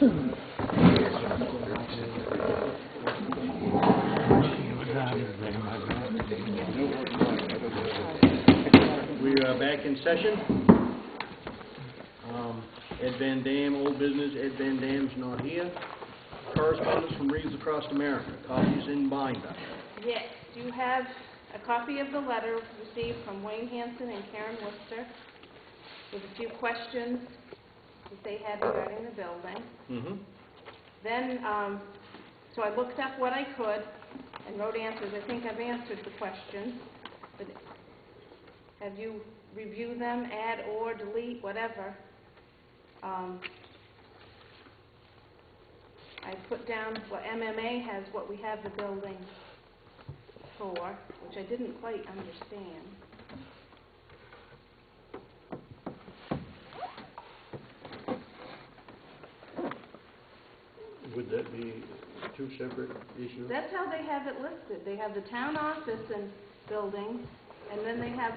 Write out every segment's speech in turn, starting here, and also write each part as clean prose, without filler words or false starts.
We are back in session. Ed Van Dam, old business. Ed Van Dam's not here. Correspondence from Reads Across America. Copies in binder. Yes, you have a copy of the letter received from Wayne Hanson and Karen Worcester with a few questions that they had regarding the building. Mm-hmm. Then, so I looked up what I could and wrote answers. I think I've answered the questions, but have you reviewed them, add or delete, whatever? I put down what MMA has, what we have the building for, which I didn't quite understand. Would that be two separate issues? That's how they have it listed. They have the town office and building, and then they have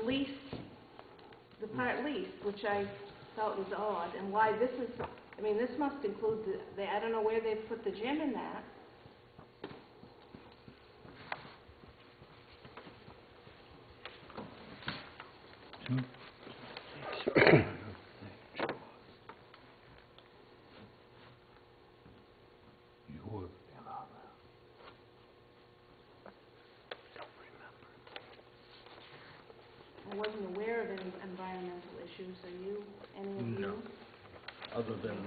lease, the part lease, which I felt was odd, and why this is, I mean, this must include the I don't know where they've put the gym in that. I wasn't aware of any environmental issues. Are you? Any of you? No. Other than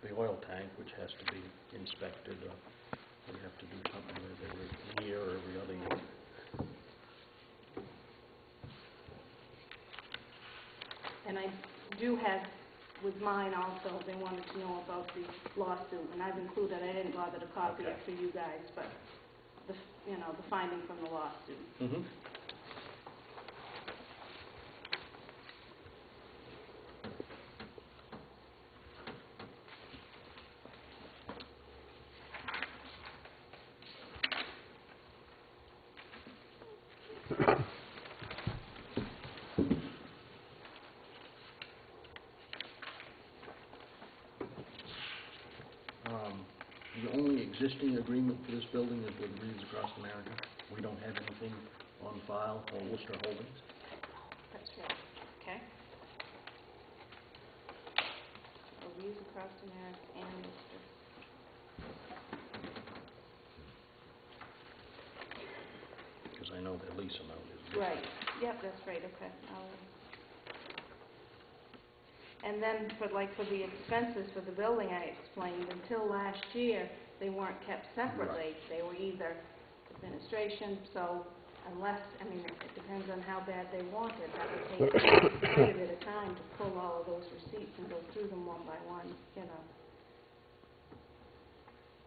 the oil tank, which has to be inspected. We have to do something with every year or every other year. And I do have, with mine also, they wanted to know about the lawsuit, and I've included, I didn't bother to copy it for you guys, but the, you know, the finding from the lawsuit. Mm-hmm. The only existing agreement for this building is with Reads Across America. We don't have anything on file for Worcester Holdings. That's right. Okay. So Reads Across America and Worcester. Because I know their lease amount is Right. Yep, that's right. Okay. And then for the expenses for the building, I explained, until last year, they weren't kept separately. Right. They were either administration, so unless, I mean, it depends on how bad they want it. That would take quite a bit of time to pull all of those receipts and go through them one by one, you know.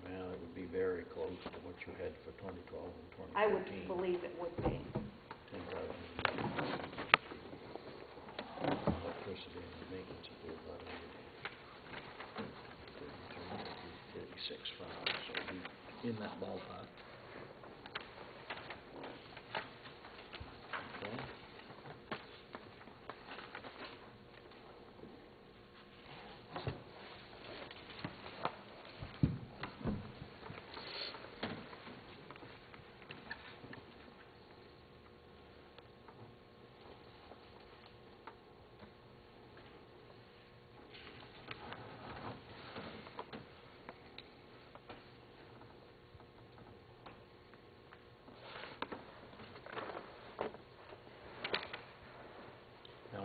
Well, it would be very close to what you had for 2012 and 2013. I would believe it would be. 10,000. Electricity and maintenance would be about 36 for now, so it'd be in that ballpark. Okay.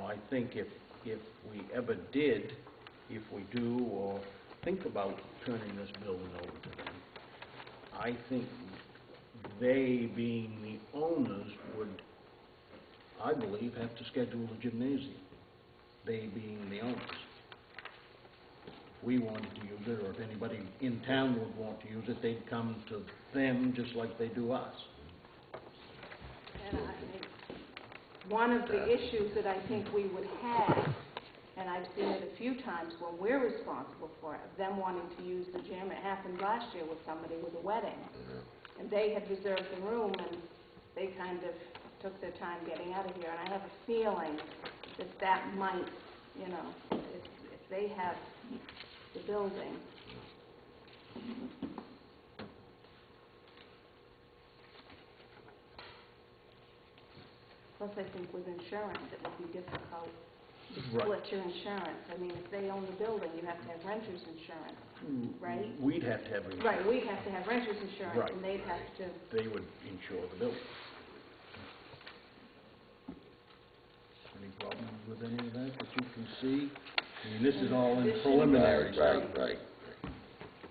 I think if we ever did, if we do or think about turning this building over to them, I think they, being the owners, would, I believe, have to schedule the gymnasium. They being the owners. If we wanted to use it, or if anybody in town would want to use it, they'd come to them just like they do us. And one of the issues that I think we would have, and I've seen it a few times when we're responsible for it, them wanting to use the gym. It happened last year with somebody with a wedding. And they had reserved the room, and they kind of took their time getting out of here. And I have a feeling that that might, you know, if they have the building. Plus, I think with insurance, it would be difficult to split your insurance. I mean, if they own the building, you have to have renter's insurance, right? We'd have to have insurance. Right, we'd have to have renter's insurance, Right. and they'd have to... They would insure the building. Any problems with any of that you can see? I mean, this is all in preliminary stuff. Right.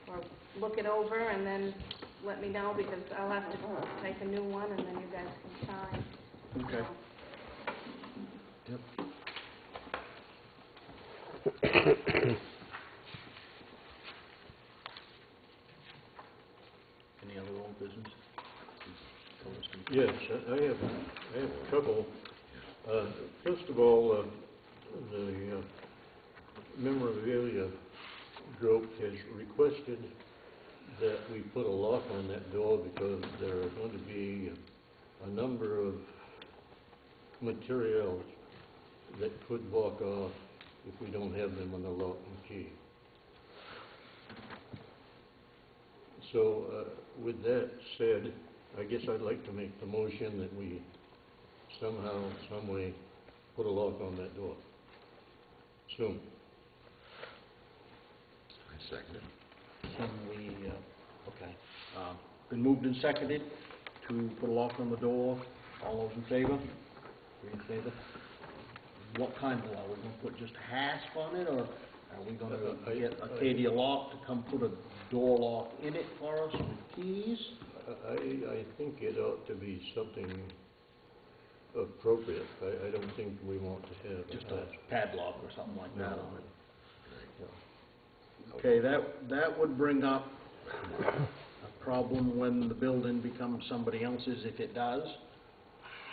Or look it over and then let me know, because I'll have to type a new one, and then you guys can sign. Okay. Yep. Any other old business? Yes, I have a couple. First of all, the memorabilia group has requested that we put a lock on that door because there are going to be a number of materials that could walk off if we don't have them on the lock and key. So, with that said, I guess I'd like to make the motion that we somehow, some way, put a lock on that door. Soon. I second it. Can we, okay. Been moved and seconded to put a lock on the door. All those in favor? We in favor? What kind of lock? Are we going to put just hasp on it, or are we going to get Acadia Lock to come put a door lock in it for us with keys? I think it ought to be something appropriate. I don't think we want to have Just a padlock or something like that on it. No. Okay, that would bring up a problem when the building becomes somebody else's, if it does.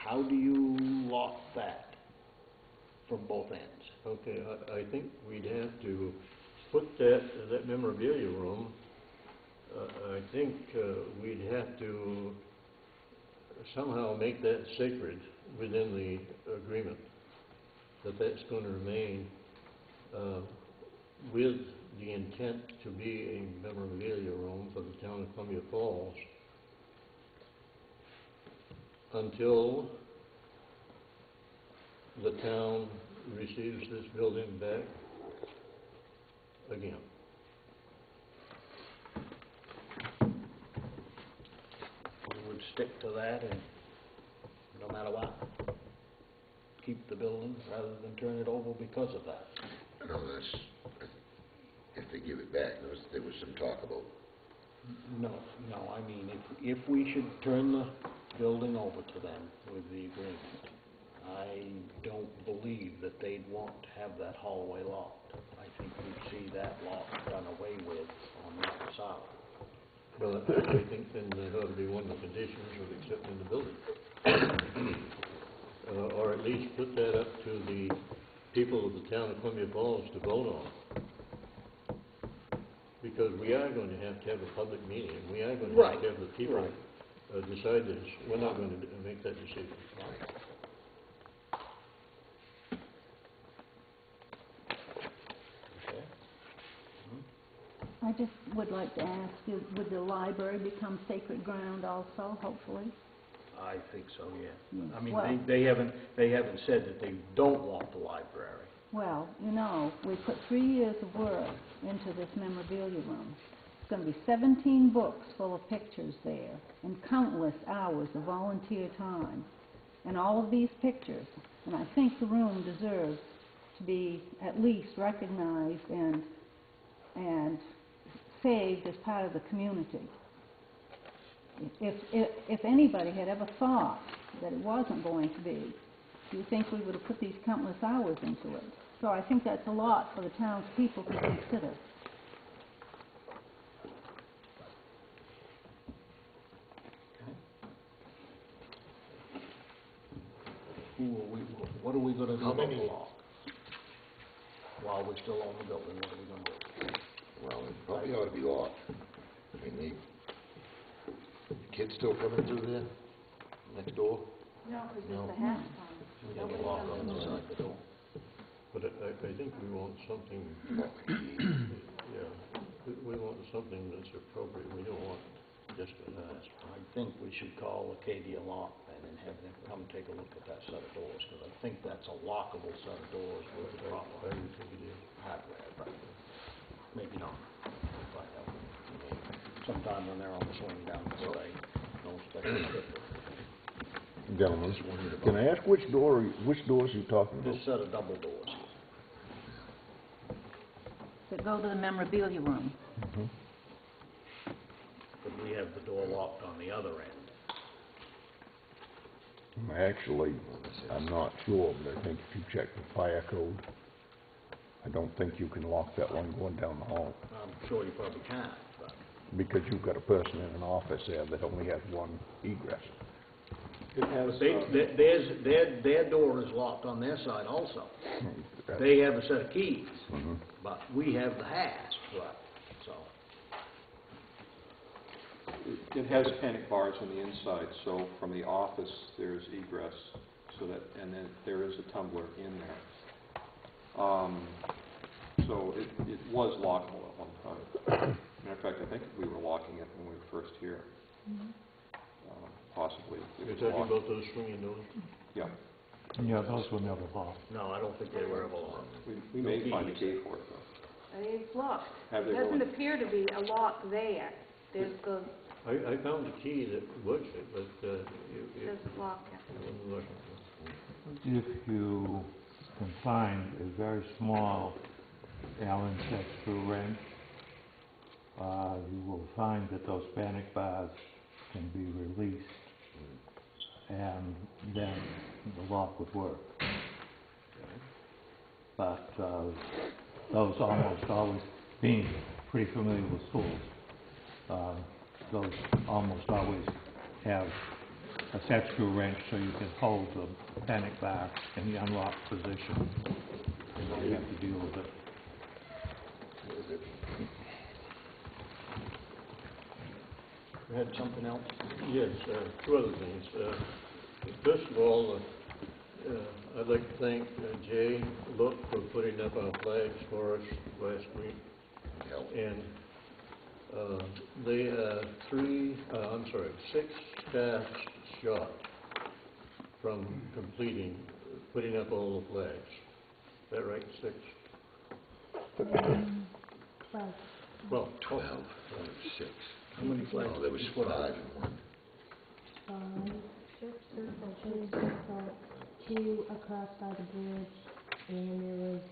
How do you lock that from both ends? Okay, I think we'd have to put that memorabilia room, I think we'd have to somehow make that sacred within the agreement, that that's going to remain with the intent to be a memorabilia room for the town of Columbia Falls until the town receives this building back again. We would stick to that, and no matter what, keep the building rather than turn it over because of that. No, that's, if they give it back, there was some talk about. No, I mean, if we should turn the building over to them with the agreement, I don't believe that they'd want to have that hallway locked. I think we'd see that lock done away with on that side. Well, I think then that ought to be one of the conditions of accepting the building. Or at least put that up to the people of the town of Columbia Falls to vote on. Because we are going to have a public meeting, and we are going to have to have the people decide this. We're not going to make that decision. Okay. I just would like to ask, would the library become sacred ground also, hopefully? I think so, yeah. Mm. I mean, Well- they haven't said that they don't want the library. Well, you know, we put 3 years of work into this memorabilia room. It's going to be 17 books full of pictures there, and countless hours of volunteer time, and all of these pictures. And I think the room deserves to be at least recognized and saved as part of the community. If anybody had ever thought that it wasn't going to be, do you think we would have put these countless hours into it? So I think that's a lot for the town's people to consider. What are we going to do How about many- the lock? While we're still on the building, what are we going to do? Well, it probably ought to be locked. I mean, the kids still coming through there, next door? No, because No. it's the half time. We got a lock on the side of the door. But I think we want something, Lock and key. yeah, something that's appropriate. We don't want just an ask. I think we should call Acadia Lock then and have them come take a look at that set of doors, because I think that's a lockable set of doors with the proper I would think it is. hardware, but maybe not. We'll find out. Sometime when they're on the swing down the way, no special equipment. Gentlemen, can I ask which doors you talking about? This set of double doors. That go to the memorabilia room. But we have the door locked on the other end. Actually, I'm not sure, but I think if you check the fire code, I don't think you can lock that one going down the hall, I'm sure you probably can't, but because you've got a person in an office there that only has one egress. It has, their door is locked on their side also. They have a set of keys, but we have the hasp, so. it has panic bars on the inside, so from the office, there's egress, so that, and then there is a tumbler in there. So it was lockable at one time. Matter of fact, I think we were locking it when we were first here. Possibly. It You're was talking locked. about those swinging doors? Yeah. Yeah, those were never locked. No, I don't think they were ever locked. We No may find a keys. key for it, though. It's locked. Have It they doesn't really? appear to be a lock there. There's the, I found a key that was it, but there's a lock. it wasn't. If you can find a very small Allen set screw wrench, you will find that those panic bars can be released, and then the lock would work. But those almost always, being pretty familiar with schools, those almost always have a set screw wrench so you can hold the panic bar in the unlocked position. You don't have to deal with it. You had something else? Yes, two other things. First of all, I'd like to thank Jay Look for putting up our flags for us last week. And they are 6 staffs short from completing, putting up all the flags. Is that right, 6? 12. Well, 12, 6. How many flags Oh, there was did you put 5 up? in one. 5 strips, circle, 2 across by the bridge, and there was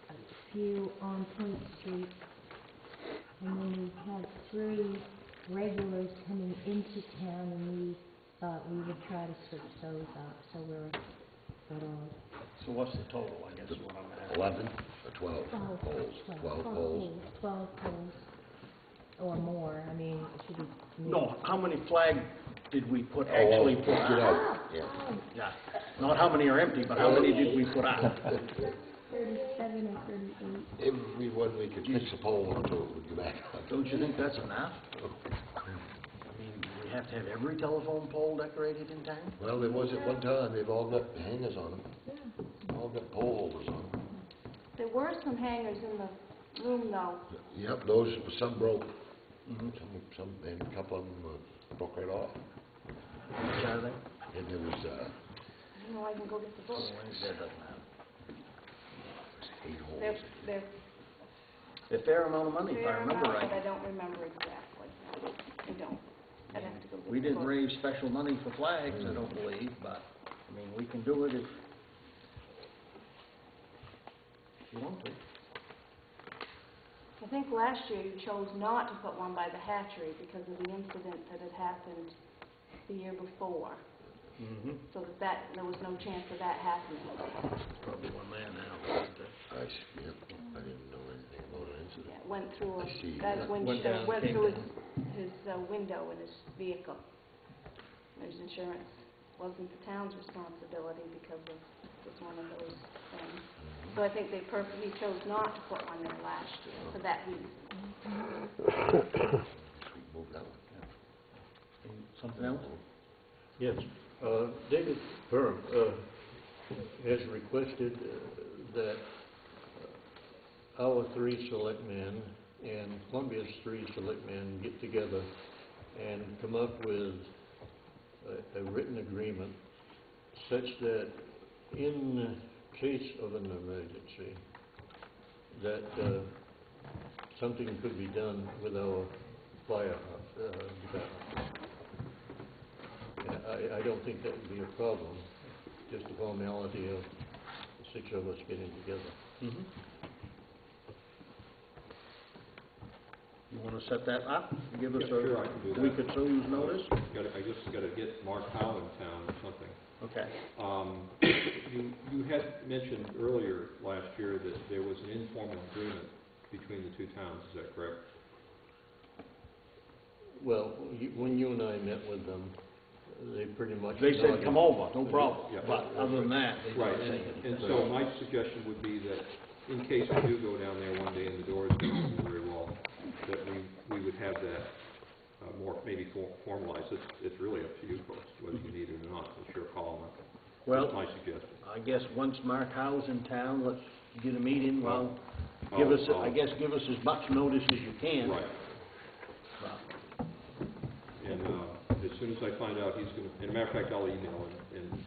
a few on Point Street. And then we had 3 regulars coming into town, and we thought we would try to switch those up, so we're at all. So what's the total, I guess, is what I'm asking? 11 or 12 poles? 12 poles. 12 poles, or more, I mean, it should be. No, how many flags did we put, Oh, actually put get out? out, yeah. Yeah, not how many are empty, but how many did we put out? 37 and 38. Every one we could fix a pole onto it would go back up. Don't you think that's enough? I mean, we have to have every telephone pole decorated in town? Well, there was at one time, they've all got hangers on them. All got pole holders on them. There were some hangers in the room though. Yep, those, some broke. Some, and a couple of them broke right off. How much are they? And there was, I don't know, I can go get the book. That doesn't matter. 8 holes. They're A fair amount of money, if I fair remember amount, but I right. don't remember exactly. I don't. I'd have to go get the book. We didn't raise special money for flags, I don't believe, but, I mean, we can do it if you want to. I think last year you chose not to put one by the hatchery because of the incident that had happened the year before. So there was no chance of that happening. Probably one there now. Yep, I didn't know anything about an incident. Yeah, went through I see. a guy's Went windshield, down, went came through down. his window in his vehicle. His insurance wasn't the town's responsibility because of just one of those things. So I think they purposely chose not to put one there last year for that reason. We moved that one. Something else? yes. David Byrne has requested that our 3 selectmen and Columbia's three selectmen get together and come up with a written agreement such that in case of an emergency, that something could be done with our fire department. I don't think that would be a problem, just a formality of the six of us getting together. Mhm. You want to set that up? Give us Sure, I can do a that. week or two's notice? I just gotta get Mark Howe in town or something. Okay. You had mentioned earlier last year that there was an informal agreement between the two towns, is that correct? Well, when you and I met with them, they pretty much... They said, come over, no problem. Yeah. But other than that, they Right, didn't say anything. and so my suggestion would be that in case we do go down there one day and the doors don't open very well, that we would have that more, maybe formalized. It's really up to you folks, whether you need it or not. It's your call. Well, That's my suggestion. I guess once Mark Howe's in town, let's get a meeting. Well, I'll- give us as much notice as you can. Right. And as soon as I find out he's going to, and a matter of fact, I'll email him and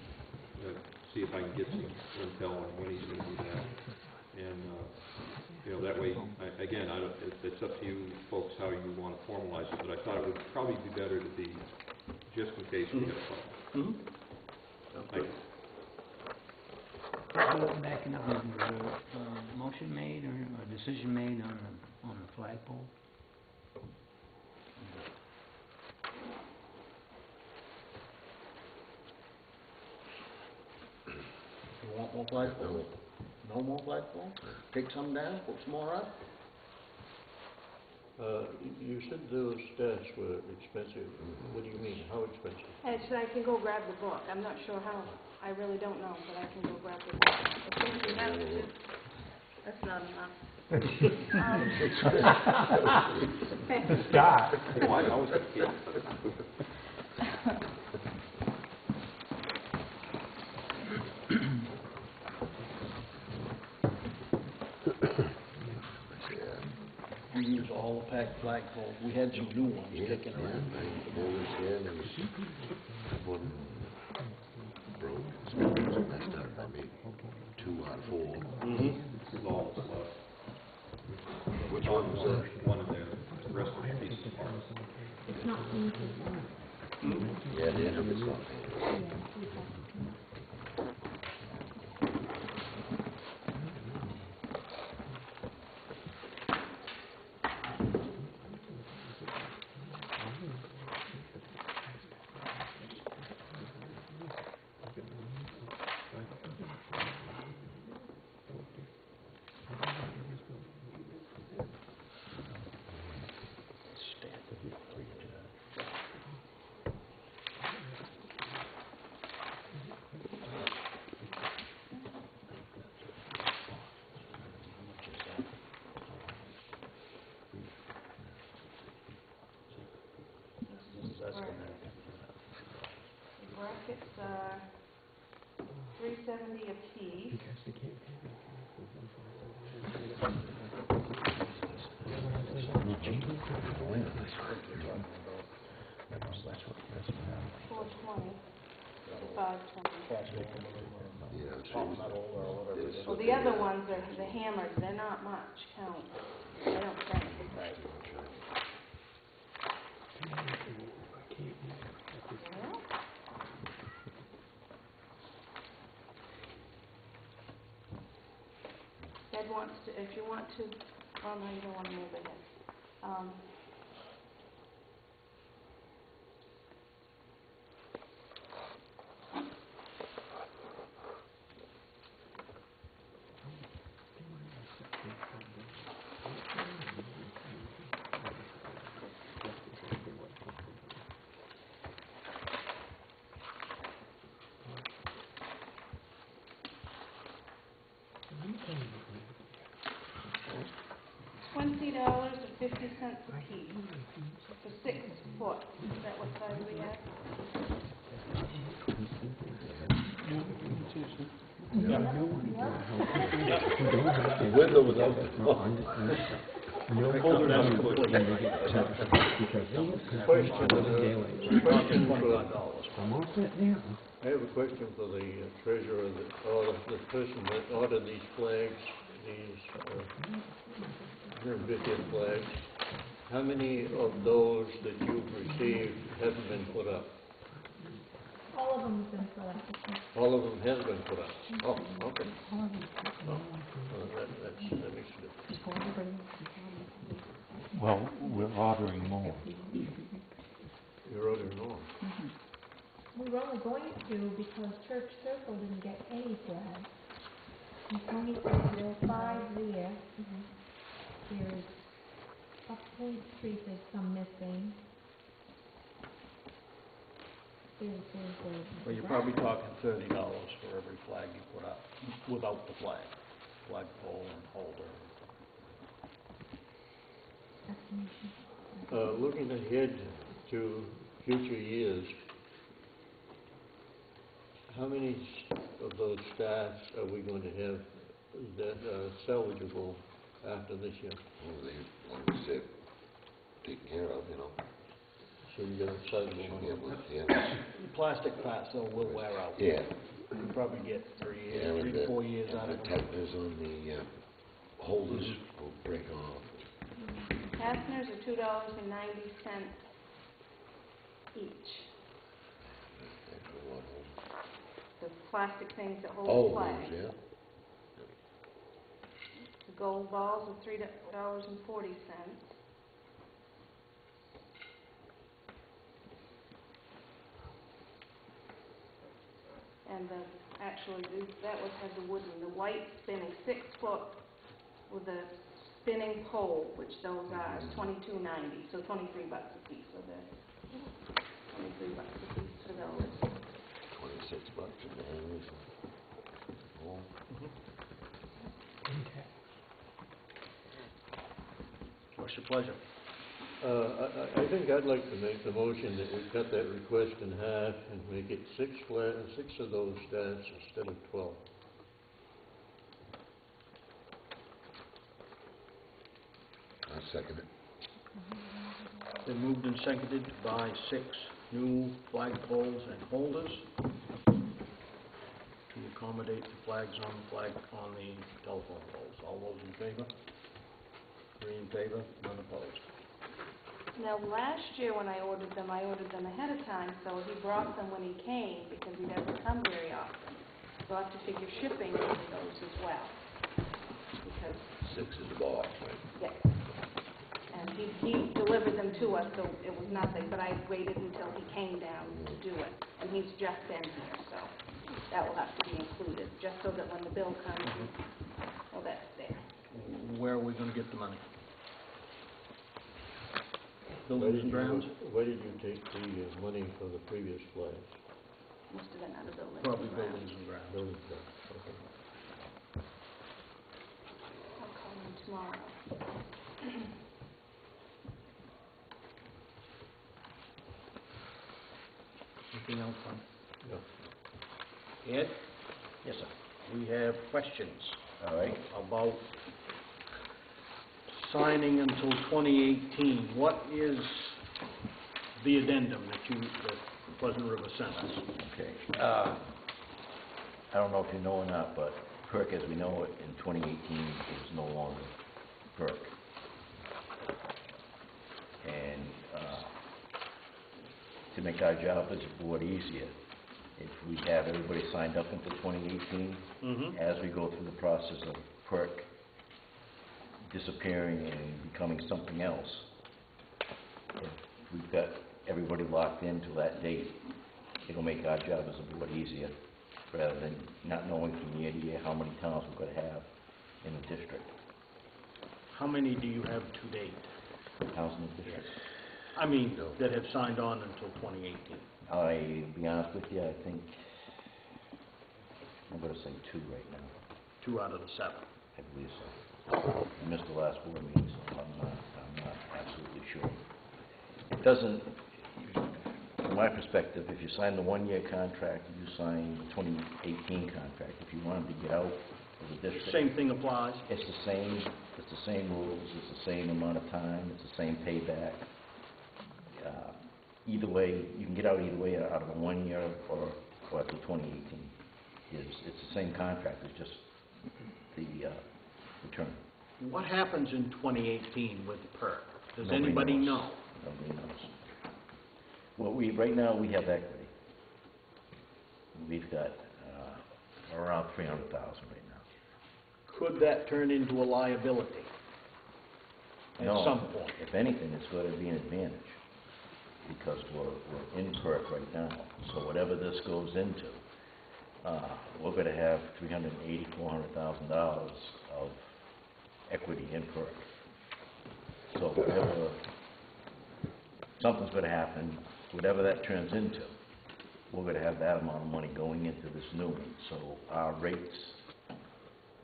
see if I can get some intel on when he's going to do that. And, that way, it's up to you folks how you want to formalize it, but I thought it would probably be better to be, just in case we get a problem. Mm-hmm. Thank you. Backing up, was there a motion made or a decision made on the flagpole? You want more flagpole? No more flagpole? Take some down, put some more up? You said those stats were expensive. What do you mean? How expensive? Actually, I can go grab the book. I'm not sure how. I really don't know, but I can go grab the book. I think we have to. That's not enough. Stop. Why? I was kidding. You use all the packed flagpoles. We had some new ones kicking around. One broke, messed up. I made 2 out of 4. Mm-hmm. It's all left. Which one was that? One in there. The rest of the pieces are. It's not painted though. Yeah, the end of it's not. Yeah, okay. The brackets are $370 a piece. $420 to $520. Well, the other ones are the hammers. They're not much count. They don't count. Well, Ed wants to, if you want to, oh no, you don't want to move it. $20.50 a piece for 6 foot. Is that what size we have? With or without the So that's complete, right? Question for, $25. I have a question for the treasurer, or the person that ordered these flags, these 150th flags. How many of those that you've received haven't been put up? All of them have been put up. All of them has been put up? Oh, okay. Oh, that makes a difference. Well, we're ordering more. You're ordering more. We were only going to because Church Circle didn't get any flags. And Tony said there are 5 there. There's up Point Street, there's some missing. Well, you're probably talking $30 for every flag you put up, without the flagpole and holder. Looking ahead to future years, how many of those staffs are we going to have that are salvageable after this year? Well, they, as long as they're taken care of, you know. So you got a sizable Should be number. able to, yeah. The plastic parts, though, will wear out. Yeah. You probably get 3 Yeah, years, and 3 to 4 years out of the them. tighteners on the holders will break off. Fasteners are $2.90 each. That's a lot of The plastic things that hold Oh, the flag. those, yeah. The gold balls are $3.40. And that would have the wooden, the white spinning 6-foot with a spinning pole, which those are, is $22.90, so $23 a piece. So they're $23 a piece for those. $26 in there. Oh. What's your pleasure? I think I'd like to make the motion that we cut that request in half and make it 6 of those staffs instead of 12. I'll second it. Been moved and seconded to buy 6 new flagpoles and holders to accommodate the flags on the telephone poles. All those in favor? 3 in favor, none opposed. Now, last year when I ordered them ahead of time, so he brought them when he came because he doesn't come very often. So I have to figure shipping into those as well. Because 6 is the box, right? yes. And he delivered them to us, so it was nothing, but I waited until he came down to do it. And he's just been here, so that will have to be included, just so that when the bill comes, well, that's there. Where are we going to get the money? Buildings and grounds? Why did you take the money for the previous flags? Must have been out of buildings. Probably and grounds. buildings and grounds. Building flags, okay. I'll call him tomorrow. Anything else on Yeah. Ed? Yes, sir. We have questions. All right. About signing until 2018. What is the addendum that Pleasant River sent us? Okay. I don't know if you know or not, but PERC, as we know it, in 2018 is no longer PERC. And to make our job as a board easier, if we have everybody signed up until 2018, as we go through the process of PERC disappearing and becoming something else, if we've got everybody locked into that date, it'll make our job as a board easier, rather than not knowing from year to year how many towns we're going to have in the district. How many do you have to date? Towns in the district. I mean, that have signed on until 2018. I'll be honest with you, I think I'm going to say 2 right now. 2 out of the 7. I believe so. I missed the last board meeting, so I'm not absolutely sure. It doesn't, from my perspective, if you sign the 1-year contract, you sign the 2018 contract. If you wanted to get out of the district, Same thing applies. it's the It's the same rules, it's the same amount of time, it's the same payback. Either way, you can get out either way, out of a 1 year or up to 2018. It's the same contract, it's just the term. What happens in 2018 with the PERC? Does Nobody anybody knows. know? Nobody knows. Well, right now, we have equity. We've got around 300,000 right now. Could that turn into a liability at No, some point? if anything, it's going to be an advantage, because we're in PERC right now. So whatever this goes into, we're going to have $380,000, $400,000 of equity in PERC. So whatever, something's going to happen, whatever that turns into, we're going to have that amount of money going into this new one. So our rates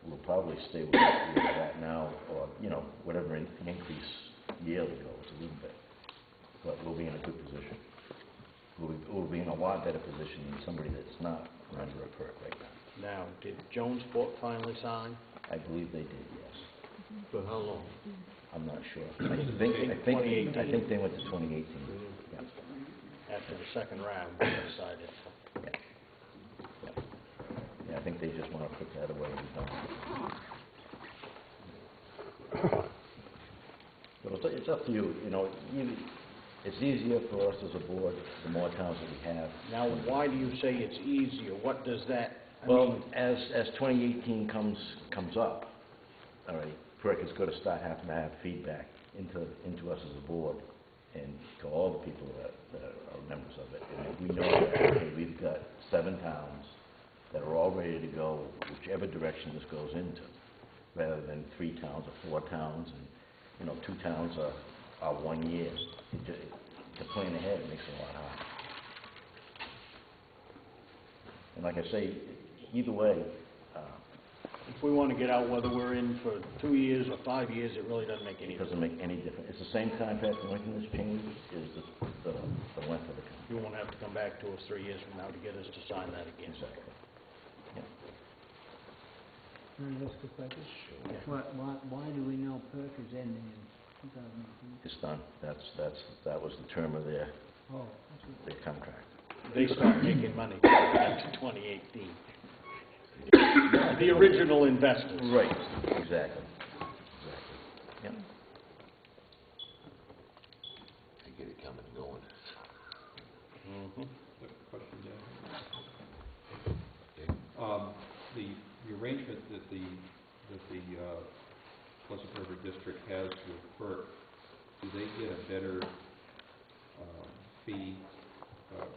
will probably stay where we're at now, or, whatever the increase yearly goes a little bit. But we'll be in a good position. We'll be in a lot better position than somebody that's not a member of PERC right now. Now, did Jonesport finally sign? I believe they did, yes. For how long? I'm not sure. I think they went to 2018. Yeah. After the second round, they decided. Yeah, I think they just want to put that away and be done. But it's up to you. It's easier for us as a board the more towns that we have. Now, why do you say it's easier? What does that Well, as 2018 comes up, all right, PERC is going to start having to have feedback into us as a board and to all the people that are members of it. And if we know that, okay, we've got 7 towns that are all ready to go whichever direction this goes into, rather than 3 towns or 4 towns, and 2 towns are 1 year. To plan ahead makes it a lot harder. And like I say, either way, if we want to get out, whether we're in for 2 years or 5 years, it really doesn't make any it difference. doesn't make any difference. It's the same contract. The only thing that's changed is the length of the contract. You won't have to come back to us 3 years from now to get us to sign that again. Exactly. Yeah. Can I ask a question? Why do we know PERC is ending in 2018? It's done. That was the term of their Oh, contract. They start making money after 2018. The original investors. Right. Exactly. Yep. They get it coming and going. Mhm. Question, Dan? The arrangement that the Pleasant River District has with PERC, do they get a better fee,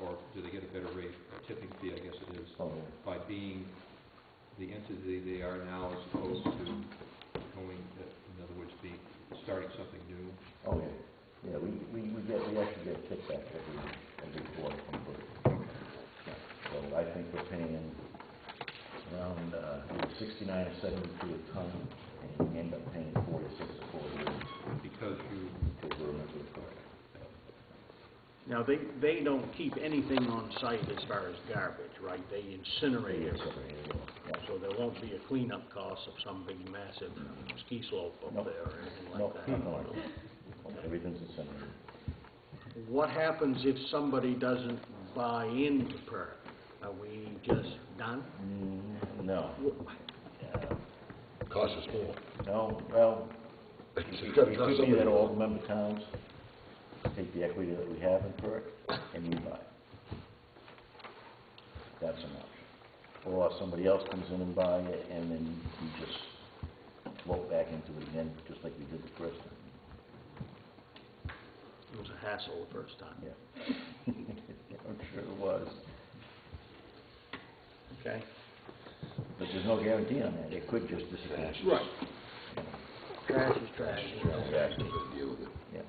or do they get a better rate, a tipping fee, I guess it is, by being the entity they are now, as opposed to going, in other words, starting something new? Oh yeah. Yeah. We actually get a kickback every quarter from PERC. Yeah. So I think we're paying around 69 or 72 a ton, and we end up paying 46 or 48 Because we're a member of PERC. Now, they don't keep anything on site as far as garbage, right? They incinerate it. So there won't be a cleanup cost of some big massive ski slope up Nope. there or anything like Nope, that. nothing like that. Everything's incinerated. What happens if somebody doesn't buy into PERC? Are we just done? No. Costs us more. No, well, It's it gotta could cost be somebody that all more. the member towns take the equity that we have in PERC and we buy it. That's an option. Or somebody else comes in and buy it, and then we just float back into it again, just like we did the first time. It was a hassle the first time. Yeah. I'm sure it was. Okay. But there's no guarantee on that. It could just disappear. Right. Trash is trash. Exactly. Deal with it. Yeah.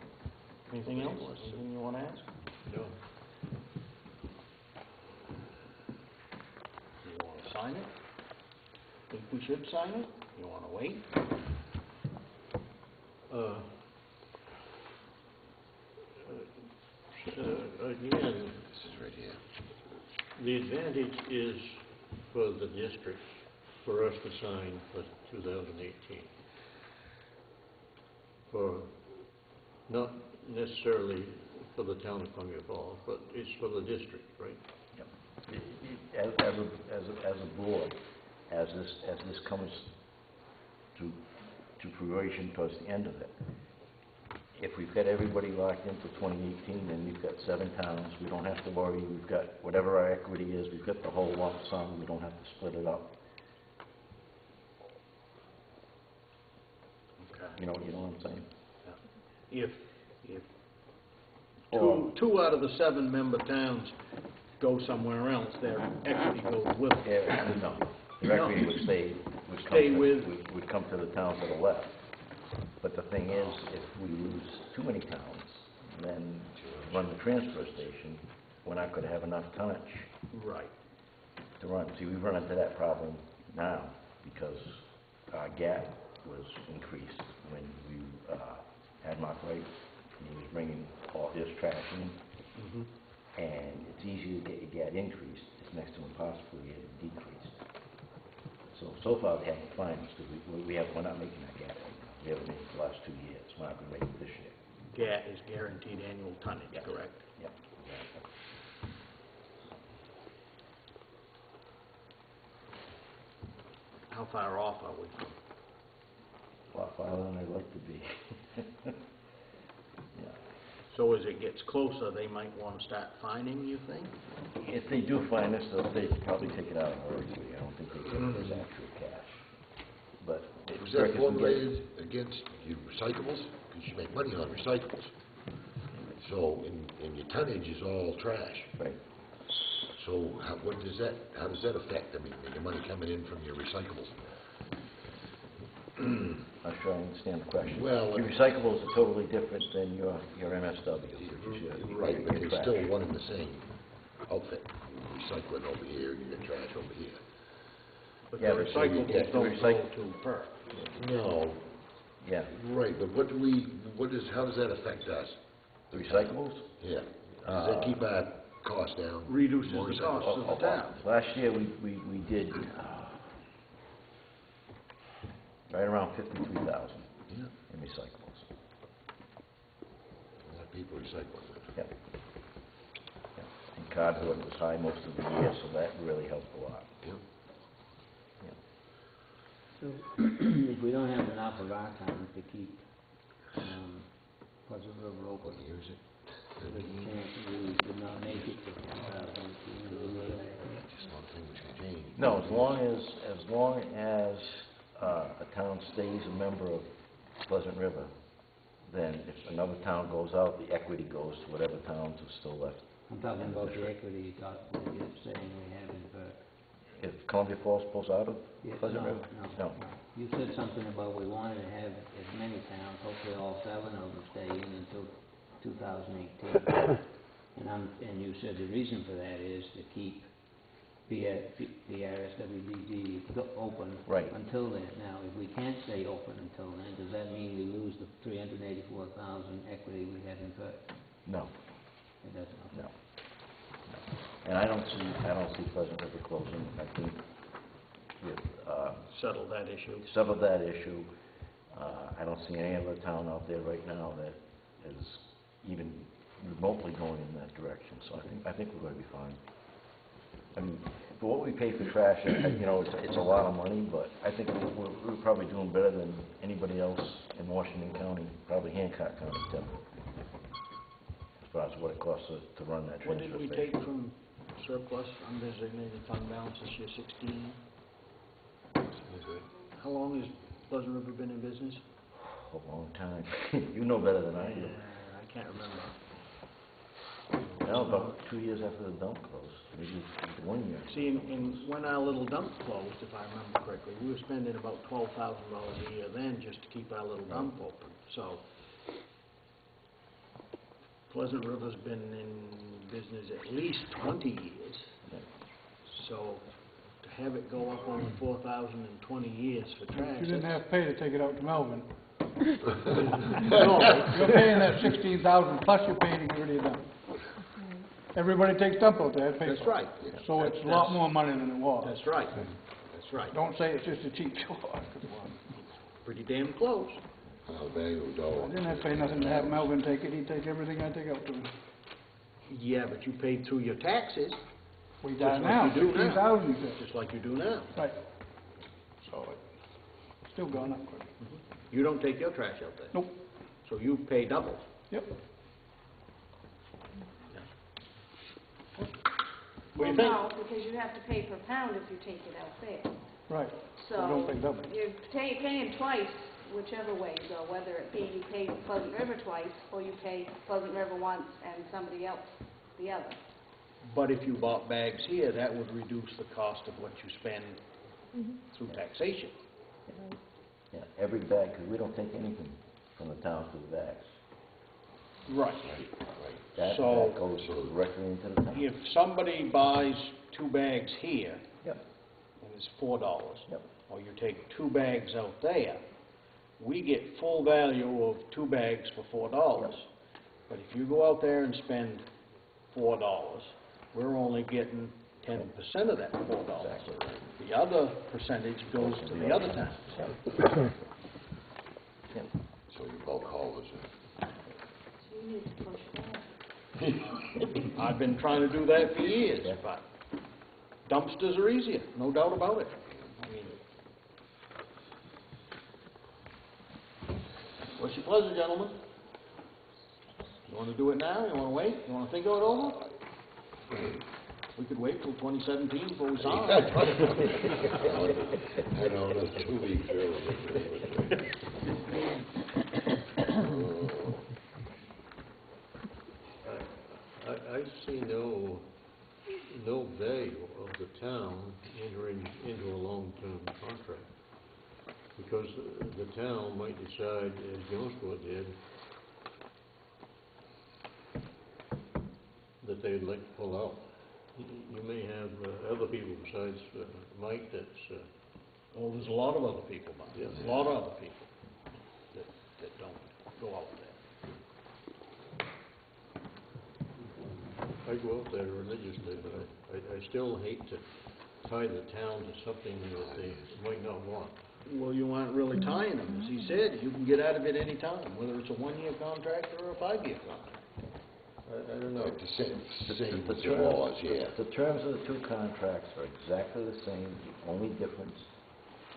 Anything else? Anything you want to ask? No. You want to sign it? Think we should sign it? You want to wait? Again, This is right here. the advantage is for the district for us to sign for 2018. for, not necessarily for the town of Columbia Falls, but it's for the district, right? As a board, as this comes to fruition towards the end of it, if we've got everybody locked into 2018, then we've got 7 towns, we don't have to worry, we've got whatever our equity is, we've got the whole lump sum, we don't have to split it up. Okay. You know what I'm saying? If Or- two out of the 7 member towns go somewhere else, their equity goes with it. Yeah, no, the equity would would come to the towns to the left. But the thing is, if we lose too many towns, then to run the transfer station, we're not gonna have enough tonnage Right. to run. See, we run into that problem now because our gap was increased when we had Mark Wright, and he was bringing all his trash in. Mhm. And it's easy to get your gap increased, it's next to impossible to get it decreased. So far they haven't fined us, because we're not making that gap right now. We haven't made it the last 2 years, we're not gonna make it this year. GAT is guaranteed annual tonnage, Yes. correct? Yep, exactly. How far off are we from? A lot farther than I'd like to be. Yeah. So as it gets closer, they might want to start fining, you think? If they do find us, they probably take it out of our equity. I don't think they take it as actual cash. But it Was that formulated against your recyclables? Because you make money on recyclables. So, and your tonnage is all trash. Right. So how does that affect, I mean, your money coming in from your recyclables? Not sure I understand the question. Well, Your recyclables are totally different than your MSW, which is your... Right, but your they're trash. still one and the same outfit. Recycling over here, you got trash over here. But Yeah, the but so you recyclables get the don't go to PERC. No, Yeah. right, but how does that affect us? The recyclables? Yeah. Does that keep our costs down? Reduces More the recyclables. cost of the town. Last year, we did right around 53,000 Yeah, in recyclables. a lot of people recycle. Yep. Yep. And cardboard was high most of the year, so that really helped a lot. Yep. So, if we don't have enough of our town to keep, Pleasant River open, Use it. there's a chance we would not make it to 2018. Just one thing which can change. No, as long as a town stays a member of Pleasant River, then if another town goes out, the equity goes to whatever towns are still left. I'm talking about the equity you talked, that you're saying we have in Burke. If Columbia Falls pulls out of Yeah, Pleasant no, River? no. You said something about we wanted to have as many towns, hopefully all 7 of them stay in until 2018. And you said the reason for that is to keep the RSWDD open Right. until then. Now, if we can't stay open until then, does that mean we lose the 384,000 equity we had in Burke? No, It doesn't. no. And I don't see Pleasant River closing. I think with, Settle that issue. settled that issue, I don't see any other town out there right now that is even remotely going in that direction. So I think we're going to be fine. I mean, for what we pay for trash, it's a lot of money, but I think we're probably doing better than anybody else in Washington County, probably Hancock County too, as far as what it costs to run that What transfer did we station. take from surplus undesignated fund balance this year, 16? How long has Pleasant River been in business? A long time. You know better than I do. I can't remember. Now, about 2 years after the dump closed, maybe 1 year. See, when our little dump closed, if I remember correctly, we were spending about $12,000 a year then just to keep our little dump open. So Pleasant River's been in business at least 20 years. So to have it go up only 4,000 in 20 years for trash. You didn't that's- have to pay to take it out to Melvin. No, you're paying that 16,000 plus you're paying to get rid of your dump. Everybody takes dump out there, pays That's for it. right. So it's a lot more money than it was. That's right. That's right. Don't say it's just a cheap shore. Pretty damn close. Bag of I dollars. didn't have to pay nothing to have Melvin take it, he'd take everything I take out to him. Yeah, but you paid through your taxes, We Just die like now, you do now. 16,000, he said. just like you do now. Right. So it's still gone up quick. You don't take your trash out there. Nope. So you pay double. Yep. What do you Well, think? no, because you have to pay per pound if you take it out there. Right. So don't pay double. you're paying twice, whichever way you go, whether it be you pay Pleasant River twice, or you pay Pleasant River once and somebody else the other. But if you bought bags here, that would reduce the cost of what you spend through taxation. Yeah, every bag, because we don't take anything from the town for the bags. Right. That So- goes directly into the town. If somebody buys 2 bags here, Yep, and it's $4, yep. or you take 2 bags out there, we get full value of 2 bags for $4. Yep. But if you go out there and spend $4, we're only getting 10% of that $4. Exactly. The other percentage goes to the other towns. Yep. So you bulk haulers. So you need to push that. I've been trying to do that for years, Yeah. but dumpsters are easier, no doubt about it. I mean, what's your pleasure, gentlemen? You want to do it now? You want to wait? You want to think it over? We could wait till 2017 before we sign. I know, that's 2 weeks early. I see no value of the town entering into a long-term contract. Because the town might decide, as Jonesboro did, that they'd like to pull out. You may have other people besides Mike that's, Well, there's a lot of other people, Bob. Yeah. A lot of other people that don't go out there. I go out there religiously, but I still hate to tie the town to something that they might not want. Well, you aren't really tying them. As he said, you can get out of it any time, whether it's a 1-year contract or a 5-year contract. I don't know. Like the same The with the laws, yeah. The terms of the 2 contracts are exactly the same. The only difference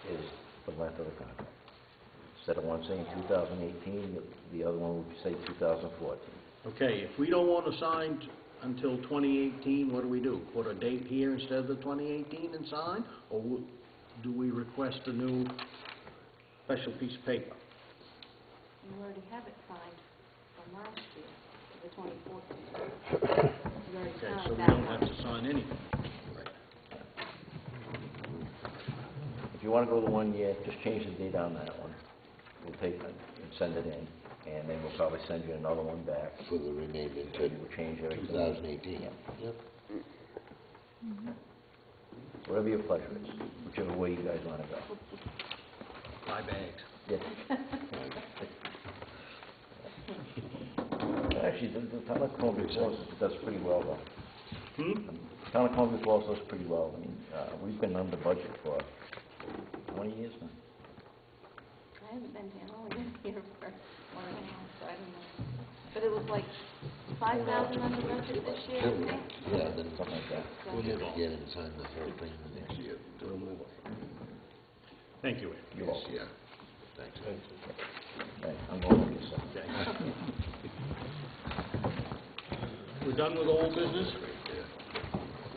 is the length of the contract. Instead of one saying 2018, the other one would say 2014. Okay, if we don't want to sign until 2018, what do we do? Put a date here instead of the 2018 and sign? Or do we request a new special piece of paper? You already have it signed from last year, the 2014. You already Okay, so signed we that don't have one. to sign anything. If you want to go the 1 year, just change the date on that one. We'll take it and send it in, and then we'll probably send you another one back. For the remaining And we'll change everything. 2018. Yep. Whatever your pleasure is, whichever way you guys want to go. My bags. Yeah. Actually, the town of Columbia Falls does pretty well, though. The town of Columbia Falls does pretty well. I mean, we've been under budget for 20 years now. I haven't been here, I've only been here for 1.5, so I don't know. But it was like 5,000 under budget this year, I think. Yeah, then Something like that. we'll never get it and sign the whole thing the next year. We'll move on. Thank you, Ed. You're Yes, welcome. yeah. Thanks. Right, I'm going with you, sir. Okay. We're done with old business?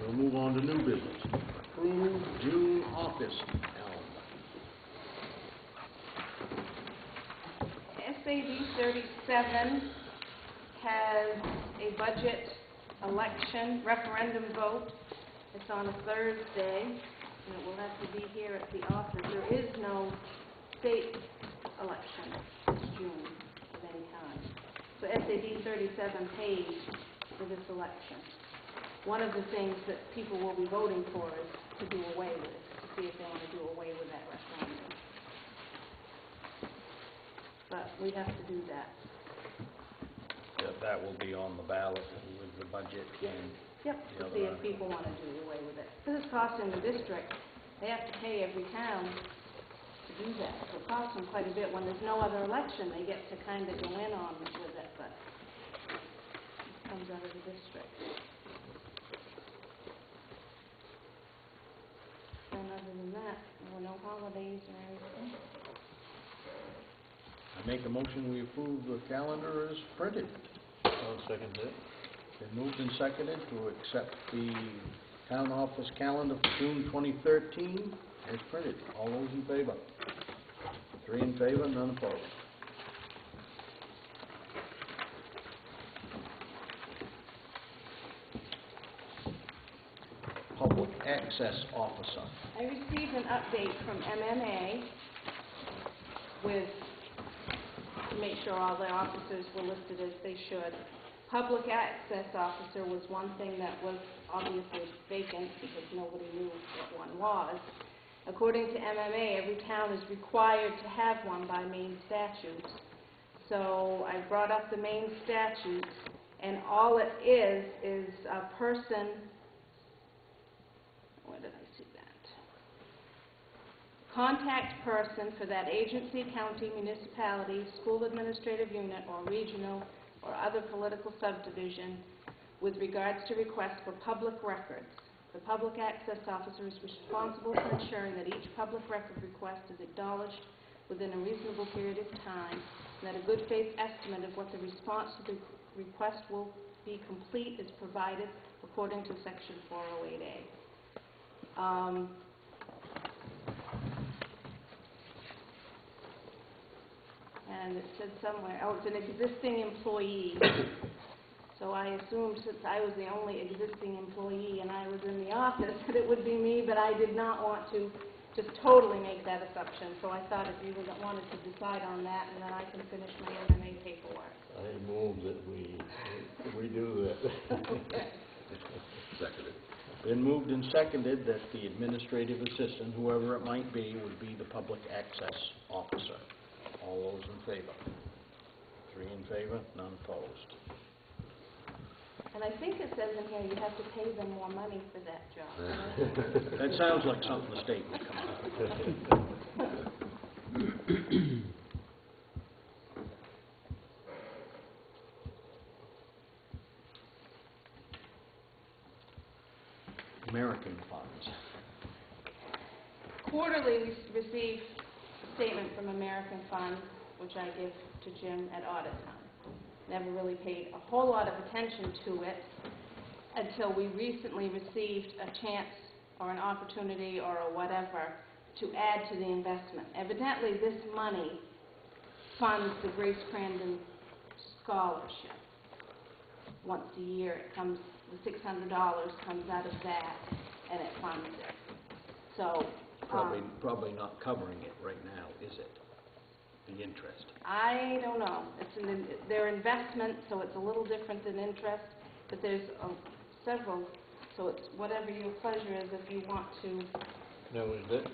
We'll move on to new business. Approve June office calendar. SAD 37 has a budget election referendum vote. It's on a Thursday, and it will have to be here at the office. There is no state election this June of any kind. So SAD 37 pays for this election. One of the things that people will be voting for is to do away with it, to see if they want to do away with that referendum. But we have to do that. Yeah, that will be on the ballot with the budget and Yep, the to other see if item. people want to do away with it. Because it's costing the district, they have to pay every town to do that. So it costs them quite a bit. When there's no other election, they get to kind of go in on with it, but it comes out of the district. And other than that, there were no holidays or anything. I make a motion, we approve the calendar as printed. I'll second that. Been moved and seconded to accept the town office calendar for June 2013 as printed. All those in favor? 3 in favor, none opposed. Public access officer. I received an update from MMA with, to make sure all the officers were listed as they should. Public access officer was one thing that was obviously vacant because nobody knew what one was. According to MMA, every town is required to have one by Maine statutes. So I brought up the Maine statutes, and all it is a person, where did I see that? Contact person for that agency, county, municipality, school administrative unit, or regional or other political subdivision with regards to requests for public records. The public access officer is responsible for ensuring that each public record request is acknowledged within a reasonable period of time, and that a good faith estimate of what the response to the request will be complete is provided according to Section 408A. And it said somewhere, oh, it's an existing employee. So I assumed, since I was the only existing employee and I was in the office, that it would be me, but I did not want to just totally make that assumption. So I thought if you wanted to decide on that, and then I can finish my MMA paperwork. I move that we do that. Okay. Seconded. Been moved and seconded that the administrative assistant, whoever it might be, would be the public access officer. All those in favor? 3 in favor, none opposed. And I think it says in here you have to pay them more money for that job. That sounds like something the state would come up with. American funds. Quarterly, we receive a statement from American Funds, which I give to Jim at audit time. Never really paid a whole lot of attention to it until we recently received a chance or an opportunity or a whatever to add to the investment. Evidently, this money funds the Grace Crandon Scholarship. Once a year, it comes, the $600 comes out of that, and it funds it. So Probably not covering it right now, is it? The interest. I don't know. They're investments, so it's a little different than interest, but there's several, so it's whatever your pleasure is if you want to. Now, is that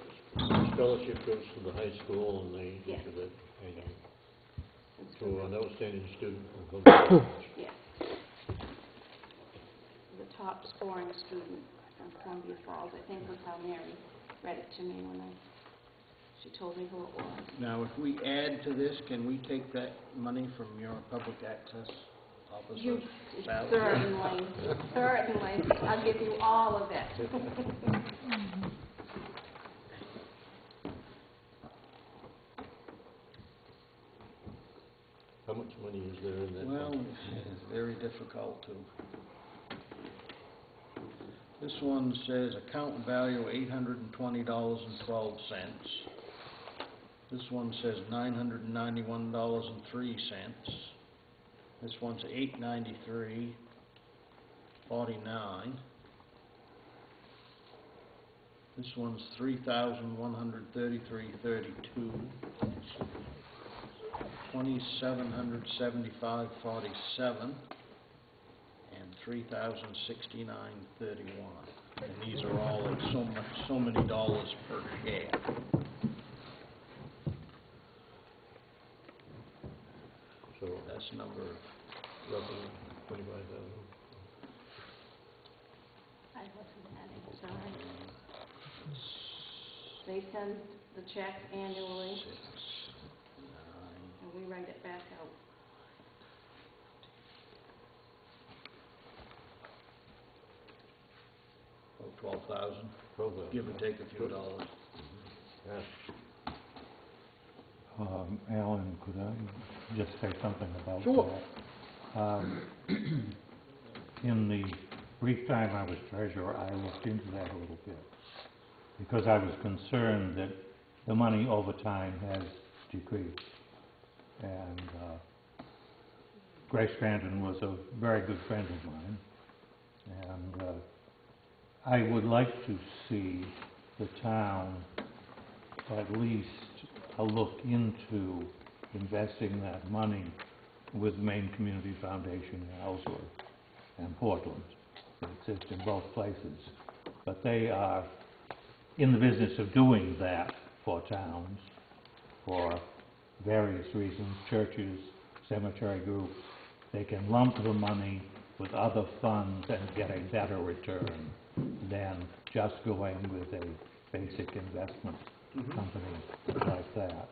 scholarship goes to the high school and they Yes. use it? Yes. To an outstanding student from college? Yes. The top scoring student from Columbia Falls, I think was how Mary read it to me when she told me who it was. Now, if we add to this, can we take that money from your public access officer's You salary? certainly. I'll give you all of it. How much money is there in that? Well, fund? it's very difficult to. This one says account value $820.12. This one says $991.03. This one's $893.49. This one's $3,133.32. $2,775.47. And $3,069.31. And these are all at so many dollars per share. So That's number roughly 25,000. I wasn't adding, sorry. They send the check annually, 6, 9, and we write it back out. about 12,000, 12,000. give or take a few dollars. Yeah. Alan, could I just say something about that? Sure. In the brief time I was treasurer, I looked into that a little bit, because I was concerned that the money over time has decreased. And Grace Stanton was a very good friend of mine, and I would like to see the town at least look into investing that money with Maine Community Foundation in Ellsworth and Portland. It exists in both places. But they are in the business of doing that for towns for various reasons, churches, cemetery groups. They can lump the money with other funds and get a better return than just going with a basic investment company like that.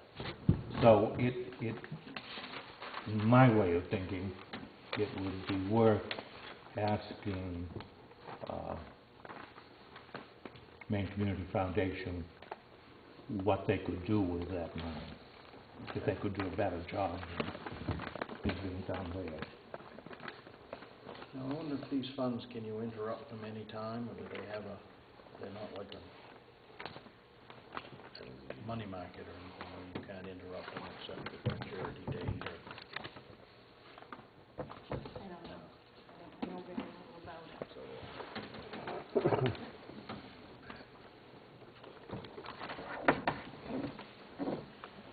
So in my way of thinking, it would be worth asking Maine Community Foundation what they could do with that money, if they could do a better job than is being done there. Now, I wonder if these funds, can you interrupt them any time, or do they have they're not like a money market or anything, where you can't interrupt them except for charity days or... I don't know. I know very little about it.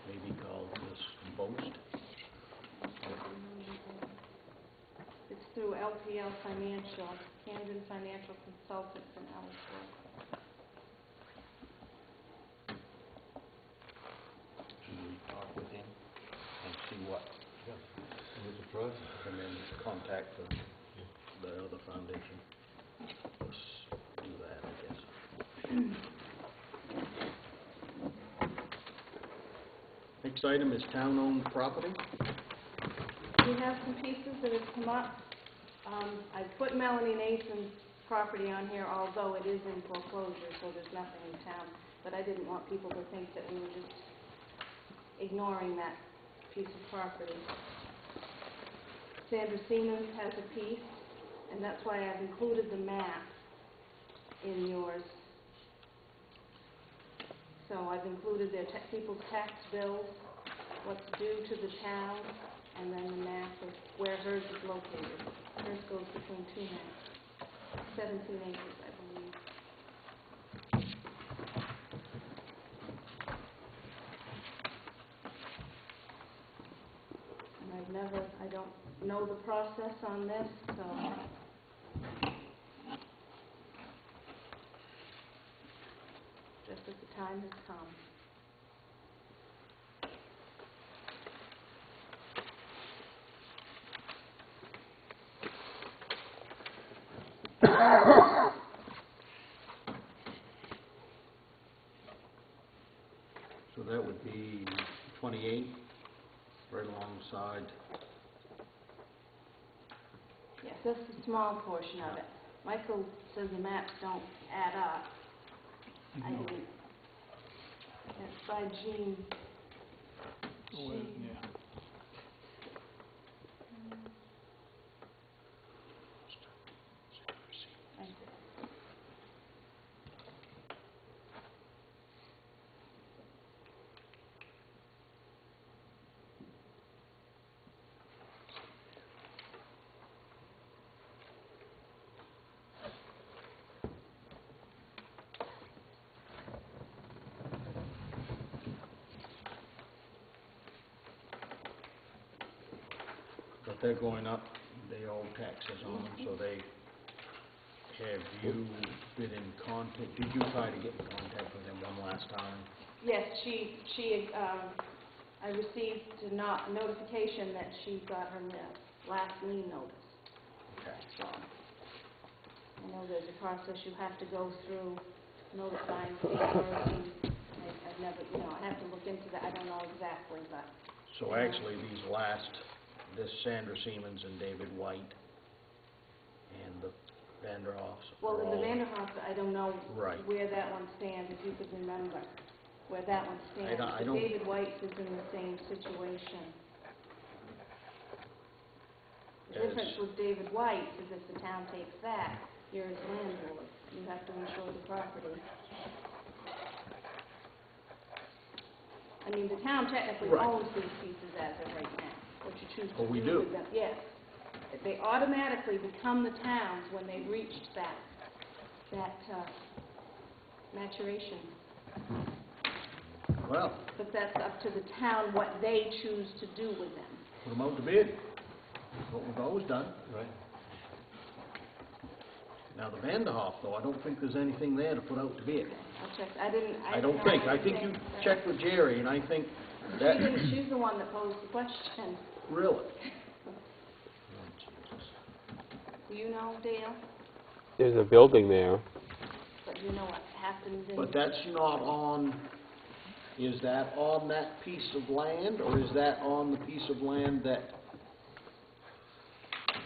Maybe call this Boast. It's through LPL Financial, Camden Financial Consultants in Ellsworth. Should we talk with him and see what, Is it right? and then contact the other foundation? Let's do that, I guess. Next item is town-owned property. We have some pieces that have come up. I put Melanie Nason's property on here, although it is in foreclosure, so there's nothing in town. But I didn't want people to think that we were just ignoring that piece of property. Sandra Siemens has a piece, and that's why I've included the map in yours. So I've included their people's tax bills, what's due to the town, and then the map of where hers is located. Hers goes between two maps, 17 acres, I believe. And I don't know the process on this, so just as the time has come. So that would be 28, right alongside. Yes, that's a small portion of it. Michael says the maps don't add up. I didn't. That's by Jean. Yeah. I see. But they're going up, they owe taxes on them, so they, have you been in contact, did you try to get in contact with them one last time? Yes, I received a notification that she got her last lien notice. Okay. So, I know there's a process you have to go through, notifying papers and I've never, I have to look into that, I don't know exactly, but. So actually, this Sandra Siemens and David White and the Vanderhoffs Well, are in the all... Vanderhoff, I don't know Right. where that one stands, if you could remember, where that one stands. I But don't- David White is in the same situation. The As- difference with David White is if the town takes that, you're his landlord. You have to insure the property. I mean, the town technically Right. owns these pieces as of right now, what you choose Oh, to we do do? with them. Yes. They automatically become the town's when they reached that maturation. Well, But that's up to the town what they choose to do with them. put them out to bid. That's what we've always done. Right. Now, the Vanderhoff, though, I don't think there's anything there to put out to bid. I'll check, I didn't, I don't think. I think you checked with Jerry, and I think that... She's the one that posed the question. Really? Do you know, Dale? There's a building there. But you know what happens in... But that's not on, is that on that piece of land, or is that on the piece of land that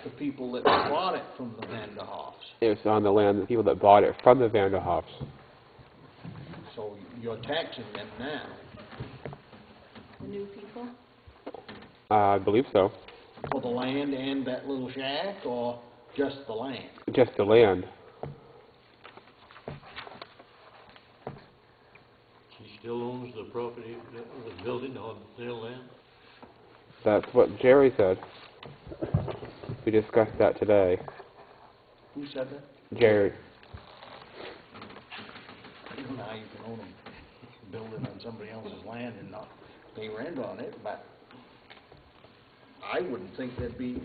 the people that bought it from the Vanderhoffs? It's on the land of the people that bought it from the Vanderhoffs. So you're taxing them now. The new people? I believe so. For the land and that little shack, or just the land? Just the land. He still owns the property, the building on their land? That's what Jerry said. We discussed that today. Who said that? Jerry. Now you can own a building on somebody else's land and not pay rent on it, but I wouldn't think that'd be,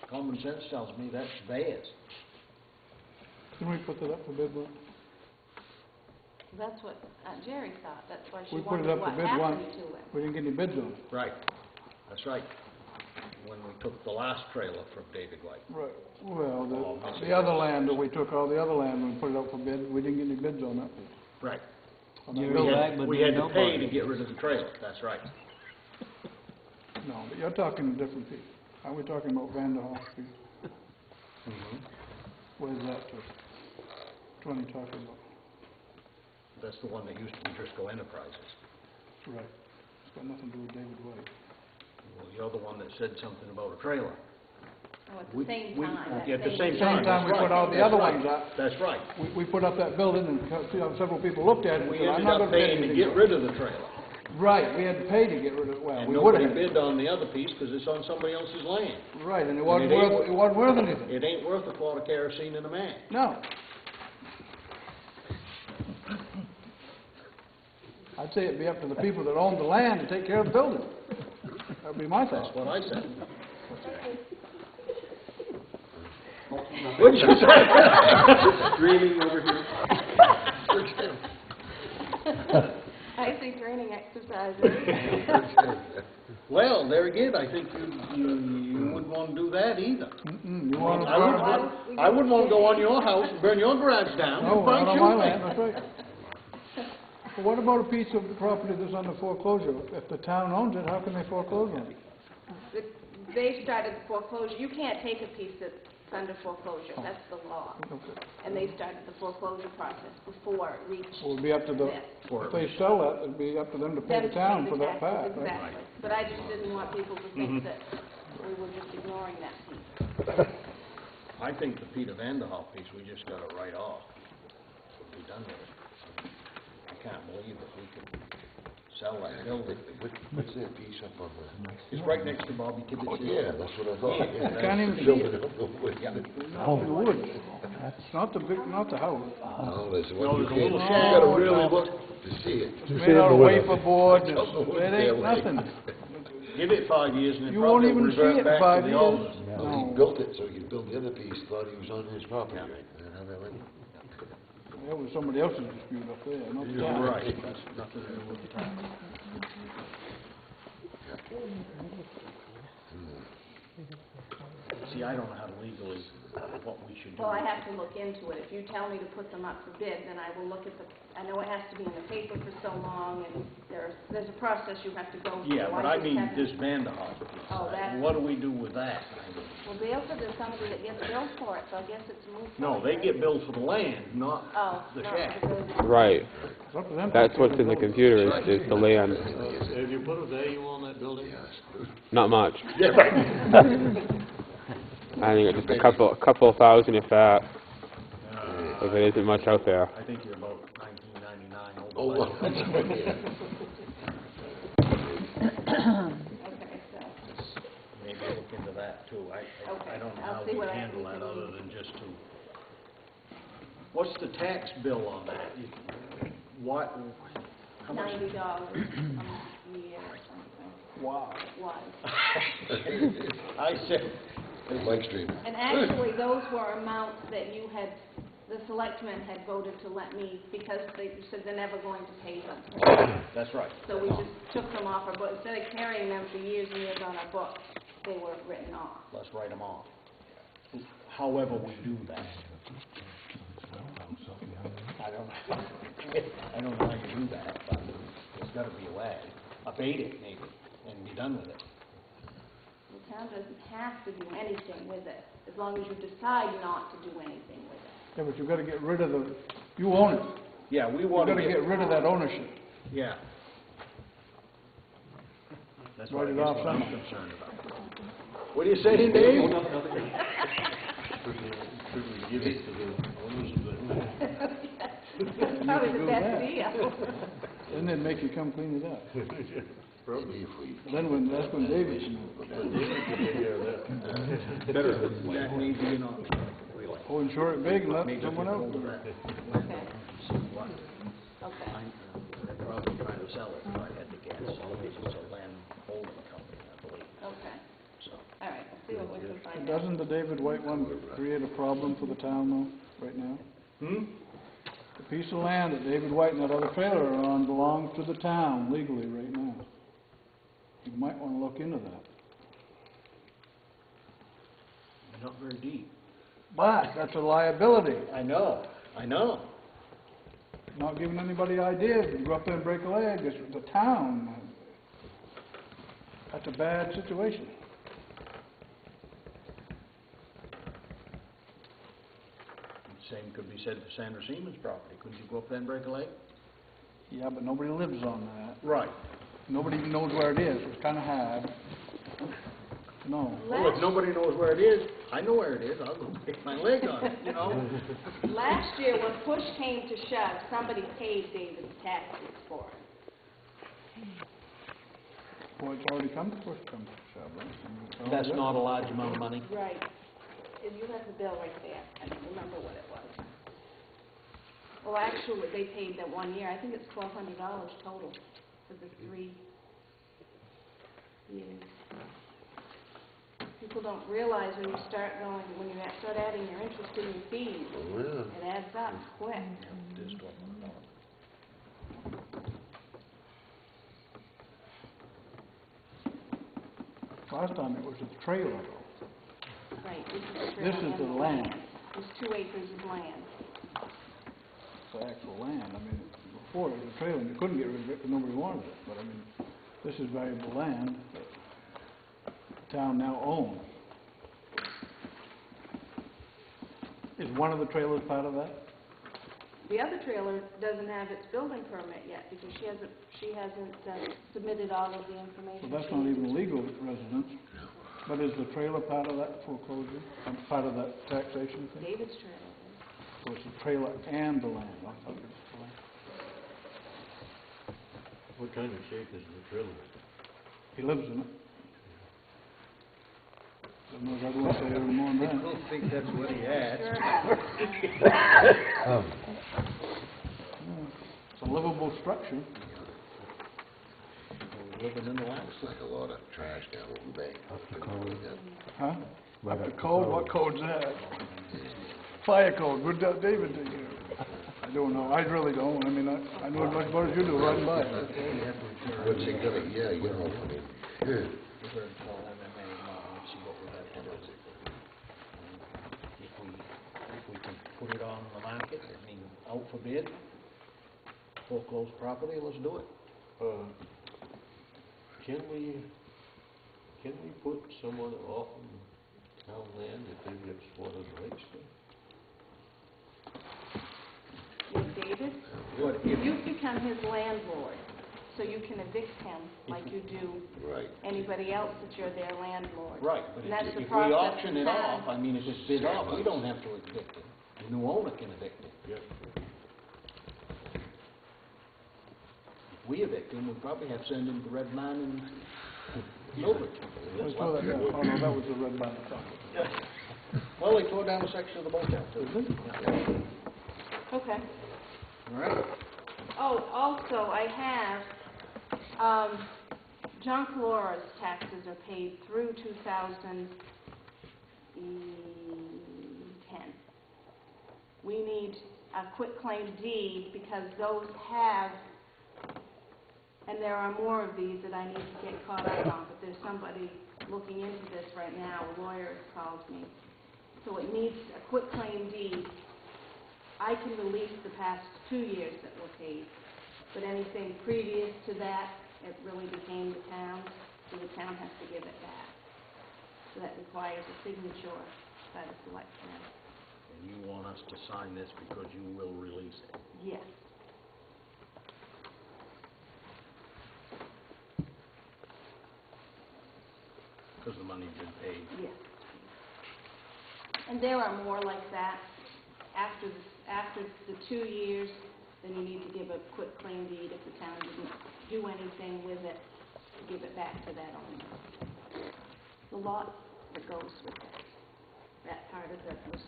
common sense tells me that's theirs. Can we put that up for bid, Lou? That's what Jerry thought. That's why she We put it wondered up for what bid happened once. to it. We didn't get any bids on it. Right, that's right. When we took the last trailer from David White. Right. Well, Oh, the other land, that we took all the other land and put it up for bid, we didn't get any bids on that. Right. On that We building. had, we had to pay to get rid of the trailer, that's right. No, but you're talking a different piece. Are we talking about Vanderhoff piece? Where's that to? Which one are you talking about? That's the one that used to be Driscoll Enterprises. Right. It's got nothing to do with David White. Well, you're the one that said something about a trailer. Oh, at We- the same we- time. that At the same Same time, time we that's put right. all the That's other right. ones up. That's right. We put up that building and several people looked at it and We said, I'm ended not up gonna bid paying to anything. get rid of the trailer. Right, we had to pay to get rid of it. Well, And we would nobody have. bid on the other piece because it's on somebody else's land. Right, and it wasn't it ain't worth, it wasn't worth anything. It ain't worth a quart of kerosene in a match. No. I'd say it'd be up to the people that own the land to take care of the building. That'd be my That's thought. what I said. What'd you say? Screaming over here. I see training exercises. Well, there again, I think you wouldn't want to do that either. Mm-mm, you want to I wouldn't want to go on your house and burn your garage down. No, Why not on don't my you land, think? that's right. But what about a piece of property that's under foreclosure? If the town owns it, how can they foreclose on it? They started the foreclosure. You can't take a piece that's under foreclosure. That's the law. And they started the foreclosure process before it reached Well, it'd be up to the, this. if they sell that, it'd be up to them to pay Them the to town pay for the that taxes, part, right? exactly. But I just didn't want people to think that we were just ignoring that piece. I think the Peter Vanderhoff piece, we just got to write off. Be done with it. I can't believe that we could sell that building. What's that piece up on the? It's right next to Bobby Tibbetts' Oh, house. yeah, that's what I thought. Yeah, Yeah, Can't even see building it. up the wood. Oh, the woods. It's not the big, not the house. No, there's No, one you there's a can't, little you shack. gotta really look to see it. It's made out of wafer board, It's on the wood it there, ain't right. nothing. Give it 5 years and it You won't probably will even see revert it in back 5 to the years. old. Well, he No. built it so he could build the other piece, thought he was on his property, right? And how that went. That was somebody else's dispute up there, not the town. Right, that's nothing to do with the town. See, I don't know how to legally, what we should do. Well, I have to look into it. If you tell me to put them up for bid, then I will look at the, I know it has to be in the paper for so long, and there's a process you have to go through. Yeah, but I just mean, haven't- this Vanderhoff piece. Oh, that- What do we do with that? Well, Dale said there's somebody that gets billed for it, so I guess it's moved. No, they get billed for the land, not Oh, the no, shack. because- Right. It's up to them. That's what's in the computer is the land. Have you put a value on that building? Not much. Yeah, right. I think it's just a couple thousand if that. If it isn't much out there. I think you're about 1999 Oh, over well, budget. that's right, yeah. Okay, so, Maybe look into that too. I Okay, don't know I'll how see we what I handle can that do. other than just to. What's the tax bill on that? What, how much? $90 a year or something. Wow. Was. I said, Lake Street. And actually, those were amounts that you had, the selectmen had voted to let me, because they said they're never going to pay them. that's right. So we just took them off our book. Instead of carrying them for years and years on our books, they were written off. Let's write them off. However we do that. I don't know how you do that, but there's gotta be a way. Abate it maybe, and be done with it. The town doesn't have to do anything with it, as long as you decide not to do anything with it. Yeah, but you've gotta get rid of you own it. Yeah, we You've want to gotta get rid of that ownership. Yeah. That's Write what I it guess off what I'm somehow. concerned about. What are you saying, Dave? Should we give it to the owners of the... That's probably the do best that. deal. And then make you come clean it up. Maybe if we, That's when David should. Better, that may be an option. Oh, insure it big and let Maybe someone get else hold do of it. that. Okay, What? okay. They're probably trying to sell it, if I had to guess. It's a land holding company, I believe, Okay, so. all right, I'll see what we can find out. Doesn't the David White one create a problem for the town though, right now? The piece of land that David White and that other trailer are on belongs to the town legally right now. You might wanna look into that. Not very deep. But that's a liability, I know. not giving anybody ideas. You go up there and break a leg, it's the town. That's a bad situation. Same could be said for Sandra Seaman's property. Couldn't you go up there and break a leg? Yeah, but nobody lives on that. Right. Nobody even knows where it is. It's kinda hard. No. Well, if nobody knows where it is, I know where it is. I'll go break my leg on it, you know? Last year, when push came to shove, somebody paid David's taxes for it. Well, it's already come to shove, right? That's not a large amount of money. Right. And you have the bill right there. I don't remember what it was. Well, actually, they paid that 1 year. I think it's $1,200 total for the 3 years. People don't realize when you start adding your interest and your fees, it adds up quick. It is $1,200. Last time it was a trailer though. Right, this is the This trailer is and the land. There's 2 acres of land. It's the actual land. I mean, before it was a trailer, and you couldn't get rid of it because nobody wanted it. But I mean, this is valuable land that the town now owns. Is one of the trailers part of that? The other trailer doesn't have its building permit yet because she hasn't submitted all of the information. So that's she not needs. even legal residence. But is the trailer part of that foreclosure? Part of that taxation thing? David's trailer is. So it's the trailer and the land. I thought it was the land. What kind of shape is the trailer? He lives in it. Don't know if I want to say any more than I that. don't think that's what he asked. Yeah, it's a livable structure. Living in the land. looks like a lot of trash down on the bank. Huh? Right Up up to the code? code. What code's that? Fire code. Good job, David. Did you? I don't know. I really don't. I mean, I know as much about it as you do riding by. What's it gonna, yeah, you know, I mean, We're going to call MMA tomorrow and see what we have to do. put it on the market, I mean, out for bid, foreclosed property, let's do it. Can we put someone off on town land if they get squatted rights to? With David, What if, you become his landlord, so you can evict him like you do Right. anybody else that you're their landlord. right, but And that's if the we process auction it town- off, I mean, if it's bid off, we don't have to evict it. The new owner can evict it. Yep. If we evict him, we'll probably have to send him to Red Man and Milford. I saw that, oh no, that was the red line talking. Well, they tore down a section of the motel, too. Yeah. Okay. All right? Oh, also, I have, John Calora's taxes are paid through 2010. We need a quitclaim deed because those have, and there are more of these that I need to get caught up on, but there's somebody looking into this right now, a lawyer has called me. So it needs a quitclaim deed. I can release the past 2 years that were paid, but anything previous to that, it really became the town's, so the town has to give it back. So that requires a signature by the selectmen. And you want us to sign this because you will release it. Yes. Because the money's been paid. Yes. And there are more like that. After the 2 years, then you need to give a quitclaim deed if the town didn't do anything with it, to give it back to that owner. The lot that goes with it. That part of it was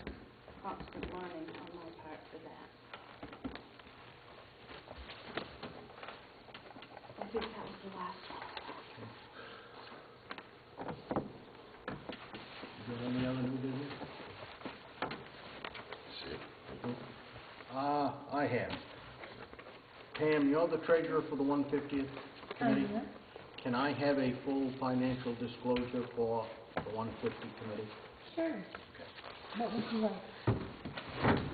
constant learning on my part for that. I think that was the last one. Is there any other new business? I have. Pam, you're the treasurer for the 150th committee. Can I have a full financial disclosure for the 150 committee? Sure. What would you like?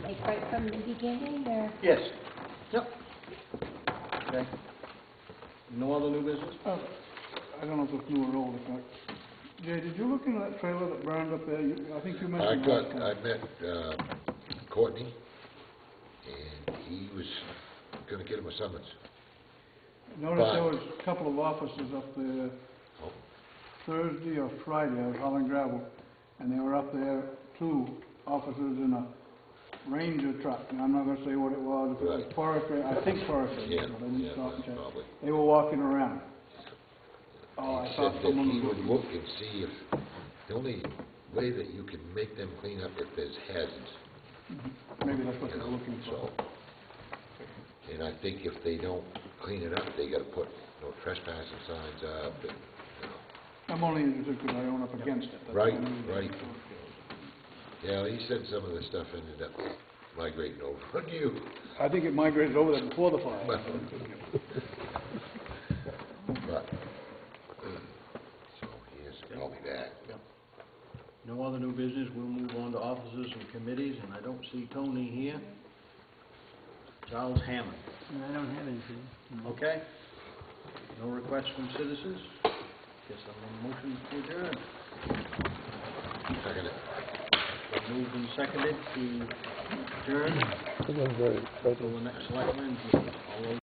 Like right from the beginning, or? Yes. Yep. Okay. No other new business? I don't know if it's new or old, but, Jay, did you look into that trailer that burned up there? I think you mentioned last time. I met Courtney, and he was gonna get him a summons. Noticed there was a couple of officers up there Oh. Thursday or Friday. I was hauling gravel, and they were up there, 2 officers in a Ranger truck. And I'm not gonna say what it was, if it was Right. forestry, I think forestry, Yeah, but I didn't yeah, stop and check. probably. They were walking around. Oh, I He thought said that someone he was would look and see if, the only way that you can make them clean up if there's hazards, Maybe that's what you they were know, looking for. so. And I think if they don't clean it up, they gotta put no trespassing signs up, and, you know. I'm only interested because I own up against it. That's Right, the only reason. right. Yeah, he said some of the stuff ended up migrating over on you. I think it migrated over there before the fire. But, so he has to call me back. No other new business, we'll move on to officers and committees, and I don't see Tony here. Charles Hammond, No, I don't have anything. No. okay? No requests from citizens? Guess I'm on motion to adjourn. Second it. Been moved and seconded to adjourn. Until the next selectmen, all those